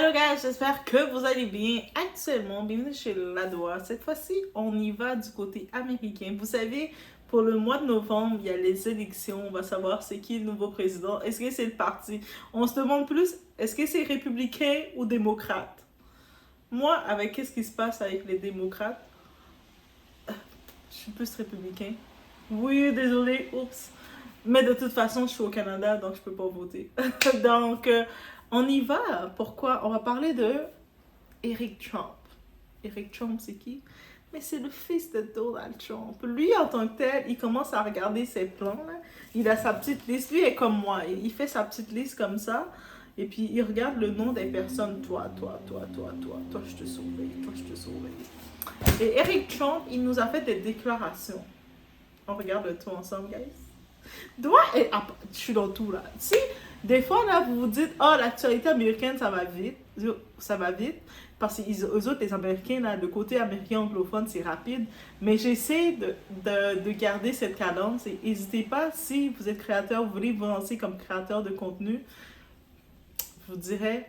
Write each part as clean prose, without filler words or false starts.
Allô guys, j'espère que vous allez bien actuellement. Bienvenue chez Ladoa. Cette fois-ci, on y va du côté américain. Vous savez, pour le mois de novembre, il y a les élections. On va savoir c'est qui le nouveau président. Est-ce que c'est le parti? On se demande plus, est-ce que c'est républicain ou démocrate? Moi, avec qu'est-ce qui se passe avec les démocrates, je suis plus républicain. Oui, désolé, oups. Mais de toute façon, je suis au Canada, donc je peux pas voter. donc, on y va. Pourquoi? On va parler de Eric Trump. Eric Trump, c'est qui? Mais c'est le fils de Donald Trump. Lui, en tant que tel, il commence à regarder ses plans. Là. Il a sa petite liste. Lui est comme moi. Il fait sa petite liste comme ça. Et puis, il regarde le nom des personnes. Toi, je te surveille. Toi, je te surveille. Et Eric Trump, il nous a fait des déclarations. On regarde le tout ensemble, guys. Je suis dans tout là. Si des fois là vous vous dites oh l'actualité américaine ça va vite parce que eux autres les Américains là le côté américain anglophone c'est rapide mais j'essaie de garder cette cadence et n'hésitez pas si vous êtes créateur vous voulez vous lancer comme créateur de contenu je vous dirais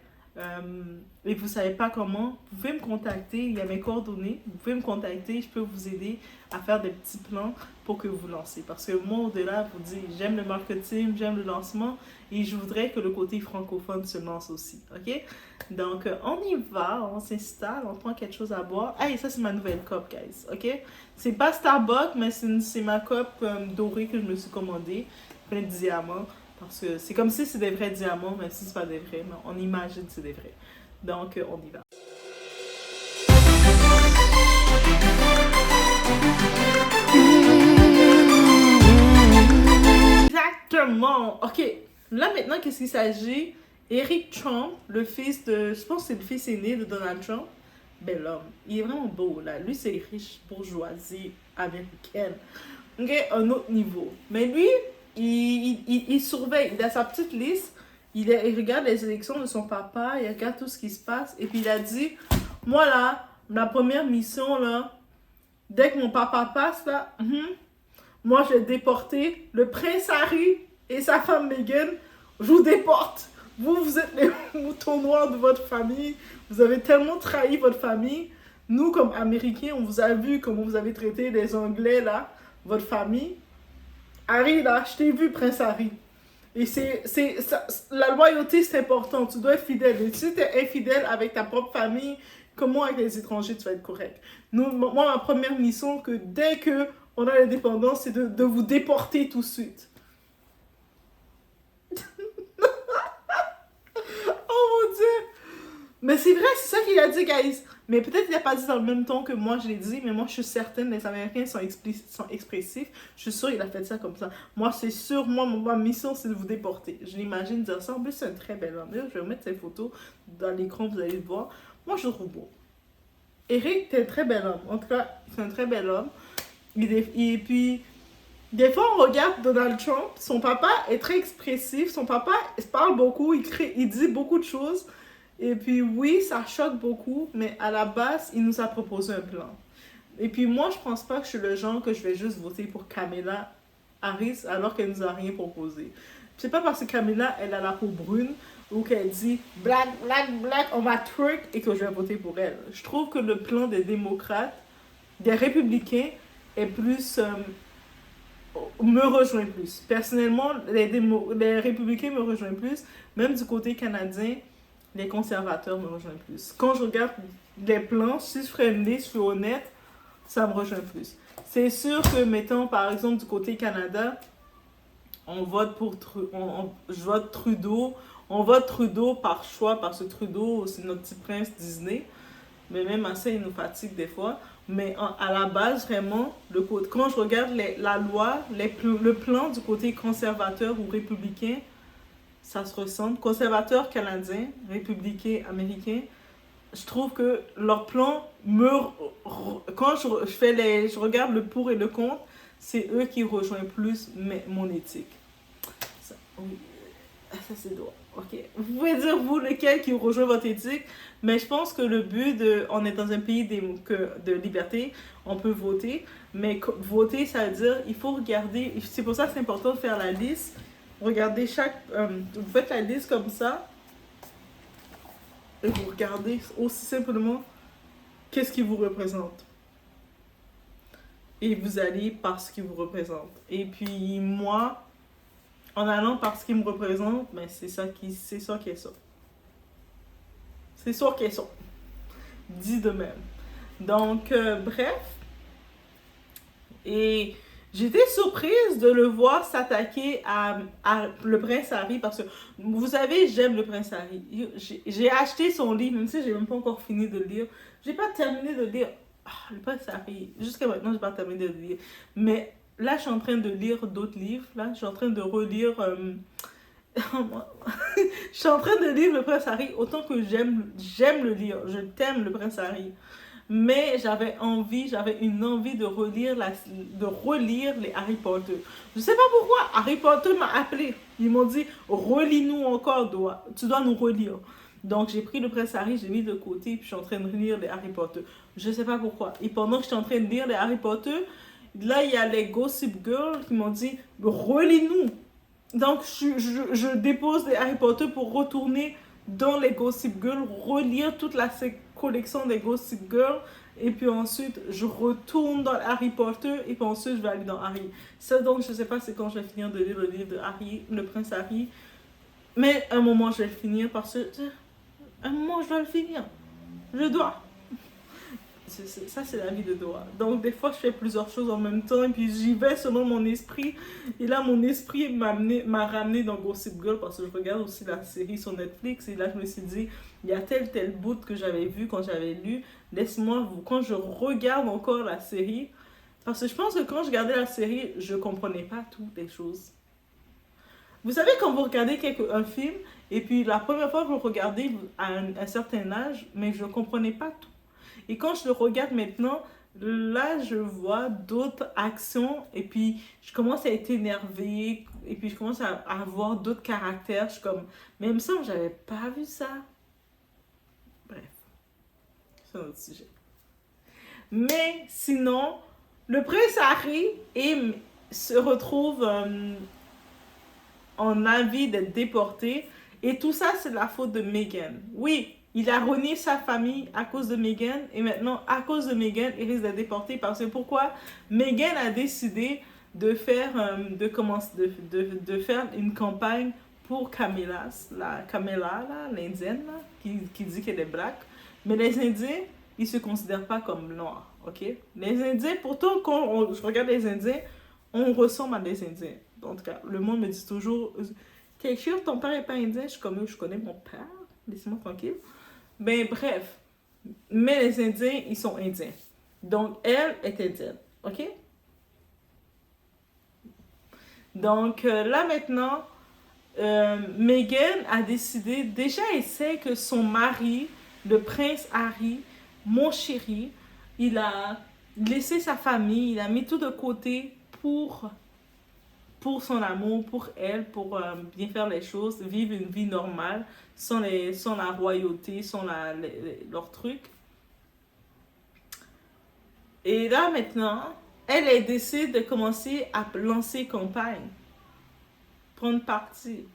et vous savez pas comment, vous pouvez me contacter, il y a mes coordonnées, vous pouvez me contacter, je peux vous aider à faire des petits plans pour que vous lancez. Parce que moi, au-delà, je vous dis, j'aime le marketing, j'aime le lancement et je voudrais que le côté francophone se lance aussi, ok? Donc, on y va, on s'installe, on prend quelque chose à boire. Ah, et ça, c'est ma nouvelle coupe, guys, ok? C'est pas Starbucks, mais c'est ma coupe dorée que je me suis commandée, plein de diamants. Parce que c'est comme si c'est des vrais diamants, même si c'est pas des vrais, mais on imagine que c'est des vrais. Donc, on y va. Exactement! Ok, là maintenant, qu'est-ce qu'il s'agit? Eric Trump, le fils de... Je pense que c'est le fils aîné de Donald Trump. Bel homme. Il est vraiment beau, là. Lui, c'est riche bourgeoisie américaine. Ok, un autre niveau. Mais lui... Il surveille, il a sa petite liste, il regarde les élections de son papa, il regarde tout ce qui se passe, et puis il a dit, moi là, ma première mission là, dès que mon papa passe là, moi je vais déporter le prince Harry et sa femme Meghan, je vous déporte. Vous êtes les moutons noirs de votre famille, vous avez tellement trahi votre famille. Nous comme Américains, on vous a vu comment vous avez traité les Anglais là, votre famille. Harry, là, je t'ai vu, Prince Harry. Et la loyauté, c'est important. Tu dois être fidèle. Et si tu es infidèle avec ta propre famille, comment avec les étrangers, tu vas être correct? Moi, ma première mission, que dès qu'on a l'indépendance, c'est de vous déporter tout de suite. Oh mon Dieu! Mais c'est vrai, c'est ça qu'il a dit, guys. Mais peut-être qu'il n'a pas dit dans le même ton que moi je l'ai dit, mais moi je suis certaine, les Américains sont expressifs. Je suis sûre qu'il a fait ça comme ça. Moi c'est sûr, ma mission c'est de vous déporter. Je l'imagine dire ça. En plus c'est un très bel homme. Je vais mettre ses photos dans l'écran, vous allez le voir. Moi je le trouve beau. Eric, t'es un très bel homme. En tout cas, c'est un très bel homme. Et puis, des fois on regarde Donald Trump, son papa est très expressif. Son papa parle beaucoup, il dit beaucoup de choses. Et puis oui, ça choque beaucoup, mais à la base, il nous a proposé un plan. Et puis moi, je pense pas que je suis le genre que je vais juste voter pour Kamala Harris alors qu'elle nous a rien proposé. C'est pas parce que Kamala, elle a la peau brune ou qu'elle dit black, on va twerk et que je vais voter pour elle. Je trouve que le plan des démocrates, des républicains, est plus... me rejoint plus. Personnellement, les républicains me rejoignent plus, même du côté canadien. Les conservateurs me rejoignent plus. Quand je regarde les plans, si je ferais une liste, je suis honnête, ça me rejoint plus. C'est sûr que, mettons, par exemple, du côté Canada, on vote pour je vote Trudeau. On vote Trudeau par choix, parce que Trudeau, c'est notre petit prince Disney. Mais même à ça, il nous fatigue des fois. Mais à la base, vraiment, quand je regarde la loi, le plan du côté conservateur ou républicain, ça se ressemble. Conservateurs canadiens, républicains américains, je trouve que leur plan quand je regarde le pour et le contre, c'est eux qui rejoignent plus mon éthique. Ça, oui. Ça c'est droit. Ok. Vous pouvez dire vous lequel qui rejoint votre éthique, mais je pense que le but on est dans un pays de liberté, on peut voter, mais voter ça veut dire il faut regarder. C'est pour ça que c'est important de faire la liste. Regardez vous faites la liste comme ça. et vous regardez aussi simplement qu'est-ce qui vous représente. Et vous allez par ce qui vous représente. Et puis moi, en allant par ce qui me représente, ben c'est ça qui est ça. C'est ça qui est ça. Dit de même. Donc, bref. Et j'étais surprise de le voir s'attaquer à le prince Harry parce que, vous savez, j'aime le prince Harry. J'ai acheté son livre, même si j'ai même pas encore fini de le lire. J'ai pas terminé de lire. Le prince Harry, jusqu'à maintenant, j'ai pas terminé de le lire. Mais là, je suis en train de lire d'autres livres. Là, je suis en train de relire... je suis en train de lire le prince Harry autant que j'aime le lire. Je t'aime, le prince Harry. Mais j'avais une envie de relire les Harry Potter. Je sais pas pourquoi Harry Potter m'a appelé. Ils m'ont dit, relis-nous encore, tu dois nous relire. Donc j'ai pris le prince Harry, j'ai mis de côté, puis je suis en train de lire les Harry Potter. Je sais pas pourquoi. Et pendant que j'étais en train de lire les Harry Potter, là il y a les Gossip Girls qui m'ont dit, relis-nous. Donc je dépose les Harry Potter pour retourner dans les Gossip Girls, relire toute la collection des Gossip Girls, et puis ensuite je retourne dans Harry Potter, et puis ensuite je vais aller dans Harry. Ça, donc je sais pas c'est quand je vais finir de lire le livre de Harry, le prince Harry, mais un moment je vais le finir parce que un moment je dois le finir, je dois. Ça c'est la vie de Doha. Donc des fois je fais plusieurs choses en même temps et puis j'y vais selon mon esprit. Et là mon esprit m'a ramené dans Gossip Girl parce que je regarde aussi la série sur Netflix. Et là je me suis dit, il y a tel bout que j'avais vu quand j'avais lu. Laisse-moi, quand je regarde encore la série, parce que je pense que quand je regardais la série, je comprenais pas toutes les choses. Vous savez quand vous regardez un film et puis la première fois que vous regardez à un certain âge, mais je comprenais pas tout. Et quand je le regarde maintenant, là, je vois d'autres actions et puis je commence à être énervée et puis je commence à avoir d'autres caractères. Je suis comme, mais il me semble que j'avais pas vu ça. Bref, c'est un autre sujet. Mais sinon, le prince Harry se retrouve en avis d'être déporté et tout ça, c'est de la faute de Meghan. Oui. Il a renié sa famille à cause de Meghan et maintenant, à cause de Meghan, il risque d'être déporté parce que pourquoi Meghan a décidé de faire, de faire une campagne pour Camilla, l'Indienne, qui dit qu'elle est black. Mais les Indiens, ils ne se considèrent pas comme noirs, ok? Les Indiens, pourtant, quand je regarde les Indiens, on ressemble à des Indiens. En tout cas, le monde me dit toujours, t'es sûr, ton père n'est pas indien? Je suis comme, je connais mon père, laissez-moi tranquille. Ben bref, mais les Indiens, ils sont indiens. Donc, elle est indienne, ok? Donc, là maintenant, Meghan a décidé, déjà elle sait que son mari, le prince Harry, mon chéri, il a laissé sa famille, il a mis tout de côté pour son amour, pour elle, pour bien faire les choses, vivre une vie normale, sans la royauté, sans leur truc. Et là, maintenant, elle décide de commencer à lancer campagne, prendre parti.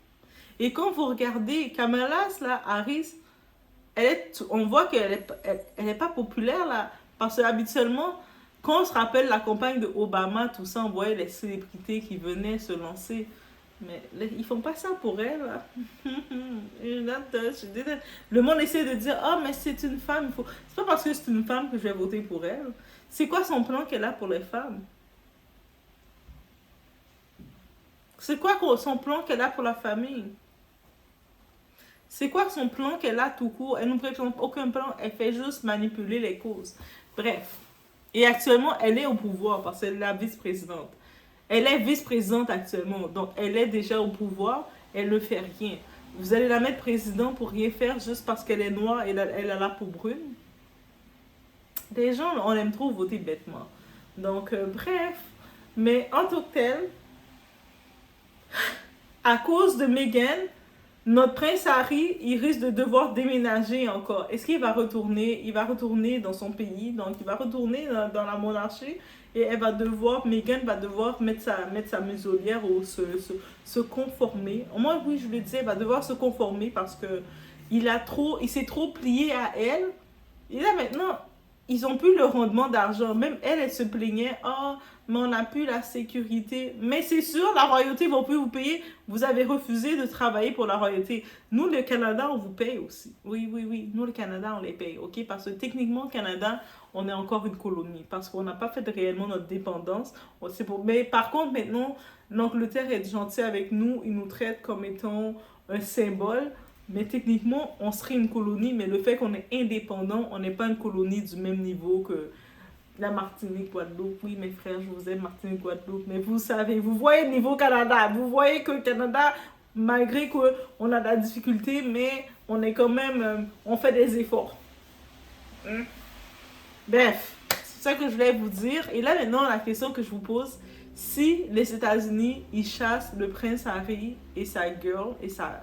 Et quand vous regardez Kamala Harris, on voit qu'elle est pas populaire, là, parce que habituellement, quand on se rappelle la campagne de Obama, tout ça, on voyait les célébrités qui venaient se lancer. Mais ils font pas ça pour elle. Là. Le monde essaie de dire, oh, mais c'est une femme. C'est pas parce que c'est une femme que je vais voter pour elle. C'est quoi son plan qu'elle a pour les femmes? C'est quoi son plan qu'elle a pour la famille? C'est quoi son plan qu'elle a tout court? Elle ne présente aucun plan, elle fait juste manipuler les causes. Bref. Et actuellement, elle est au pouvoir parce qu'elle est la vice-présidente. Elle est vice-présidente actuellement, donc elle est déjà au pouvoir, elle ne fait rien. Vous allez la mettre présidente pour rien faire juste parce qu'elle est noire et elle a la peau brune? Les gens, on aime trop voter bêtement. Donc, bref. Mais en tant que tel, à cause de Meghan, notre prince Harry, il risque de devoir déménager encore. Est-ce qu'il va retourner? Il va retourner dans son pays, donc il va retourner dans la monarchie et Meghan va devoir mettre sa muselière ou se conformer. Au moins, oui, je le dis, elle va devoir se conformer parce que il s'est trop plié à elle. Et là, maintenant, ils ont plus le rendement d'argent. Même elle, elle se plaignait. Oh, mais on n'a plus la sécurité. Mais c'est sûr, la royauté va plus vous payer. Vous avez refusé de travailler pour la royauté. Nous, le Canada, on vous paye aussi. Oui, oui, oui. Nous, le Canada, on les paye. OK? Parce que techniquement, le Canada, on est encore une colonie. Parce qu'on n'a pas fait réellement notre dépendance. Mais par contre, maintenant, l'Angleterre est gentille avec nous. Ils nous traitent comme étant un symbole. Mais techniquement, on serait une colonie, mais le fait qu'on est indépendant, on n'est pas une colonie du même niveau que la Martinique, Guadeloupe. Oui, mes frères, je vous aime, Martinique, Guadeloupe. Mais vous savez, vous voyez le niveau Canada. Vous voyez que le Canada, malgré qu'on a de la difficulté, mais on est quand même, on fait des efforts. Bref, c'est ça que je voulais vous dire. Et là, maintenant, la question que je vous pose, si les États-Unis, ils chassent le prince Harry et sa girl et sa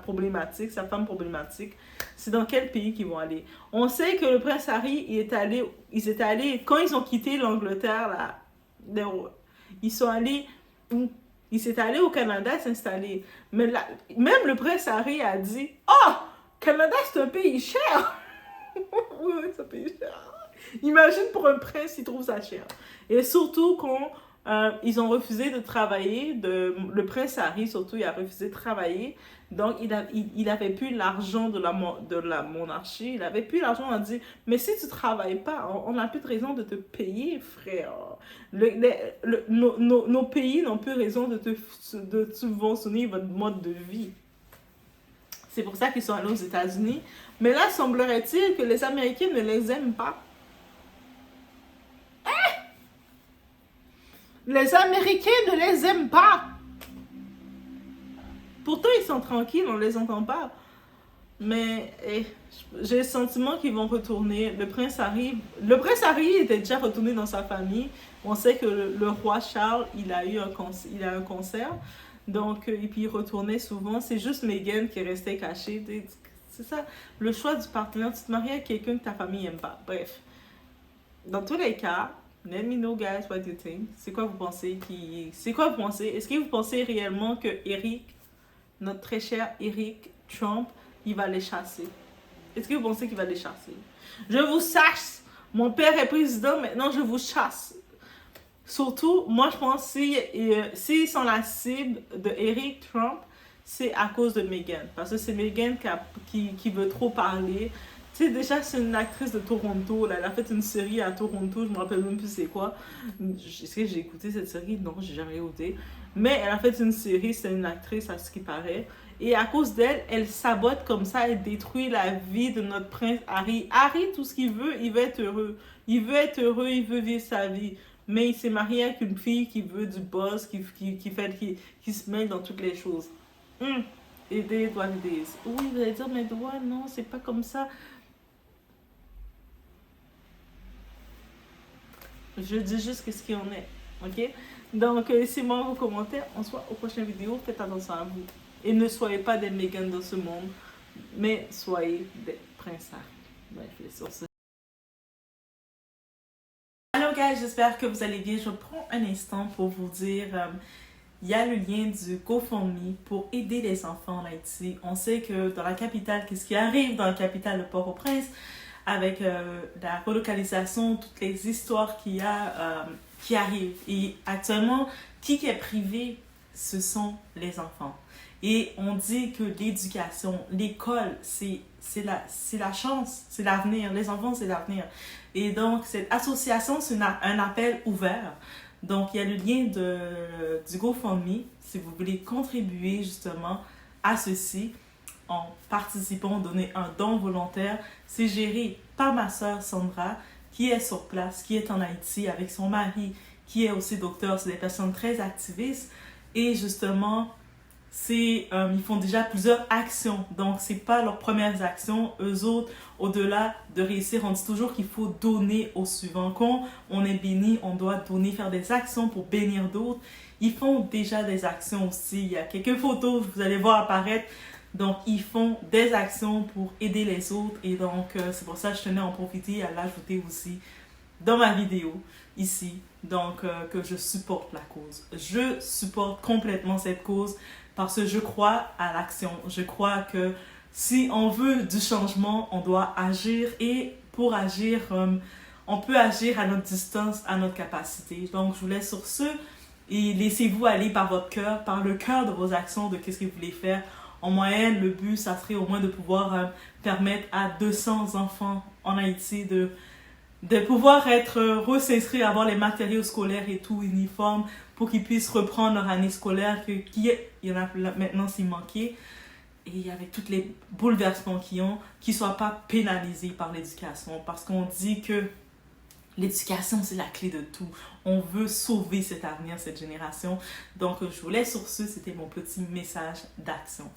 problématique, sa femme problématique, c'est dans quel pays qu'ils vont aller? On sait que le prince Harry, ils étaient allés, quand ils ont quitté l'Angleterre, là, ils sont allés où? Ils s'étaient allés au Canada s'installer. Mais là, même le prince Harry a dit, oh, Canada, c'est un pays cher. Oui, c'est un pays cher. Imagine pour un prince, il trouve ça cher. Et surtout quand ils ont refusé de travailler, le prince Harry surtout, il a refusé de travailler. Donc, il avait plus l'argent de la monarchie. Il avait plus l'argent. On a dit, mais si tu travailles pas, on n'a plus de raison de te payer, frère. Nos pays n'ont plus raison de subventionner votre mode de vie. C'est pour ça qu'ils sont allés aux États-Unis. Mais là, semblerait-il que les Américains ne les aiment pas. Les Américains ne les aiment pas. Pourtant, ils sont tranquilles, on ne les entend pas. Mais j'ai le sentiment qu'ils vont retourner. Le prince Harry était déjà retourné dans sa famille. On sait que le roi Charles, il a un cancer. Donc, et puis il retournait souvent. C'est juste Meghan qui restait cachée. C'est ça, le choix du partenaire. Tu te maries avec quelqu'un que ta famille n'aime pas. Bref. Dans tous les cas, let me know, guys, what you think. C'est quoi vous pensez? Est-ce que vous pensez réellement que notre très cher Eric Trump, il va les chasser? Est-ce que vous pensez qu'il va les chasser? Je vous chasse! Mon père est président, maintenant je vous chasse. Surtout, moi je pense que s'ils sont la cible de Eric Trump, c'est à cause de Meghan. Parce que c'est Meghan qui veut trop parler. Tu sais, déjà, c'est une actrice de Toronto. Là, elle a fait une série à Toronto. Je me rappelle même plus c'est quoi. Est-ce que j'ai écouté cette série? Non, j'ai jamais écouté. Mais elle a fait une série. C'est une actrice à ce qui paraît. Et à cause d'elle, elle sabote comme ça. Elle détruit la vie de notre prince Harry. Harry, tout ce qu'il veut, il veut être heureux. Il veut être heureux, il veut vivre sa vie. Mais il s'est marié avec une fille qui veut du boss, qui se mêle dans toutes les choses. Aider doit aider. Oui, vous allez dire, mais doigt, non, c'est pas comme ça. Je dis juste ce qu'il en est. Ok? Donc, laissez-moi vos commentaires. On se voit aux prochaines vidéos. Faites attention à vous. Et ne soyez pas des Meghan dans ce monde, mais soyez des princes Harry. Bref, les sources. Alors, guys, j'espère que vous allez bien. Je prends un instant pour vous dire. Il y a le lien du GoFundMe pour aider les enfants en Haïti. On sait que dans la capitale, qu'est-ce qui arrive dans la capitale de Port-au-Prince, avec la relocalisation, toutes les histoires qu'il y a qui arrivent. Et actuellement, qui est privé, ce sont les enfants. Et on dit que l'éducation, l'école, c'est la chance, c'est l'avenir. Les enfants, c'est l'avenir. Et donc, cette association, c'est un appel ouvert. Donc, il y a le lien du GoFundMe si vous voulez contribuer justement à ceci en participant, donner un don volontaire. C'est géré par ma soeur Sandra qui est sur place, qui est en Haïti avec son mari qui est aussi docteur. C'est des personnes très activistes et justement, ils font déjà plusieurs actions. Donc, c'est pas leurs premières actions. Eux autres, au-delà de réussir, on dit toujours qu'il faut donner au suivant. Quand on est béni, on doit donner, faire des actions pour bénir d'autres. Ils font déjà des actions aussi. Il y a quelques photos que vous allez voir apparaître. Donc, ils font des actions pour aider les autres. Et donc, c'est pour ça que je tenais à en profiter, à l'ajouter aussi dans ma vidéo ici. Donc, que je supporte la cause. Je supporte complètement cette cause parce que je crois à l'action. Je crois que si on veut du changement, on doit agir et pour agir, on peut agir à notre distance, à notre capacité. Donc, je vous laisse sur ce et laissez-vous aller par votre cœur, par le cœur de vos actions, de qu'est-ce que vous voulez faire. En moyenne, le but, ça serait au moins de pouvoir permettre à 200 enfants en Haïti de pouvoir être res'inscrire, avoir les matériaux scolaires et tout, uniformes, pour qu'ils puissent reprendre leur année scolaire, il y en a maintenant s'il manquait, et avec tous les bouleversements qu'ils ont, qu'ils ne soient pas pénalisés par l'éducation, parce qu'on dit que l'éducation, c'est la clé de tout. On veut sauver cet avenir, cette génération. Donc, je vous laisse sur ce, c'était mon petit message d'action.